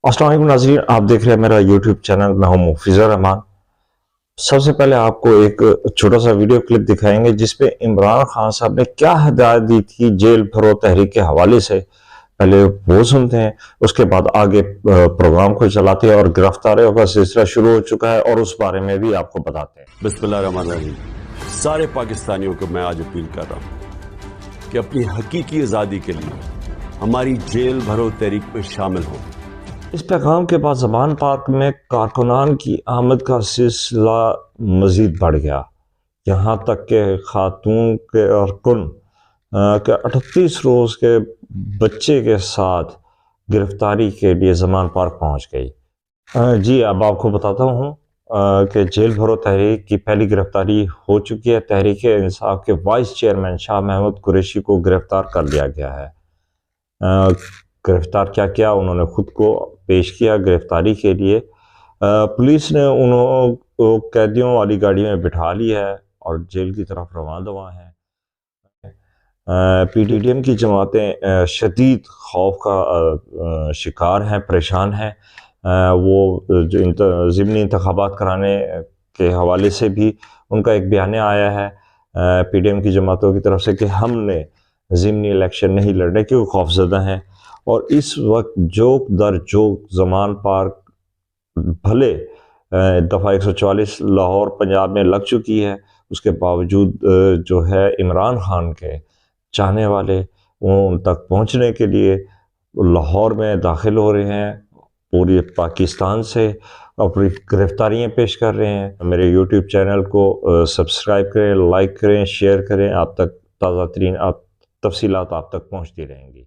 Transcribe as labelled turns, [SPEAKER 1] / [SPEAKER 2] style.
[SPEAKER 1] अस्सलाम वालेकुम नाज़रीन, आप देख रहे हैं मेरा यूट्यूब चैनल। मैं हूं मुफीज़ुर रहमान। सबसे पहले आपको एक छोटा सा वीडियो क्लिप दिखाएंगे जिसपे इमरान खान साहब ने क्या हिदायत दी थी जेल भरो तहरीक के हवाले से। पहले वो सुनते हैं, उसके बाद आगे प्रोग्राम को चलाते हैं और गिरफ्तारियों का सिलसिला शुरू हो चुका है और उस बारे में भी आपको बताते हैं।
[SPEAKER 2] बिस्मिल्लाहिर्रहमानिर्रहीम। सारे पाकिस्तानियों को मैं आज अपील कर रहा हूँ कि अपनी हकीकी आज़ादी के लिए हमारी जेल भरो तहरीक में शामिल हों।
[SPEAKER 1] इस पैगाम के बाद ज़मान पार्क में कारकुनान की आमद का सिलसिला मज़ीद बढ़ गया, यहाँ तक कि खातून के कारकुन के 38 रोज़ के बच्चे के साथ गिरफ्तारी के लिए ज़मान पार्क पहुँच गई। जी अब आपको बताता हूँ कि जेल भरो तहरीक की पहली गिरफ्तारी हो चुकी है। तहरीक इंसाफ के वाइस चेयरमैन शाह महमूद कुरैशी को गिरफ्तार कर लिया गया है। गिरफ्तार क्या किया, उन्होंने खुद को पेश किया गिरफ्तारी के लिए। पुलिस ने उन्होंने कैदियों वाली गाड़ी में बिठा लिया है और जेल की तरफ रवाना है। PTDM की जमातें शदीद खौफ का शिकार हैं, परेशान हैं। वो जो ज़िमनी इंतखाबात कराने के हवाले से भी उनका एक बयानिया आया है PTM की जमातों की तरफ से कि हमने ज़िमनी इलेक्शन नहीं लड़ने के खौफजदा हैं। और इस वक्त जोक दर जोक ज़मान पार्क भले दफ़ा 144 लाहौर पंजाब में लग चुकी है, उसके बावजूद जो है इमरान खान के चाहने वाले वो उन तक पहुंचने के लिए लाहौर में दाखिल हो रहे हैं, पूरे पाकिस्तान से अपनी गिरफ्तारियाँ पेश कर रहे हैं। मेरे यूट्यूब चैनल को सब्सक्राइब करें, लाइक करें, शेयर करें। आप तक ताज़ा तरीन तफसीलात आप तक पहुँचती रहेंगी।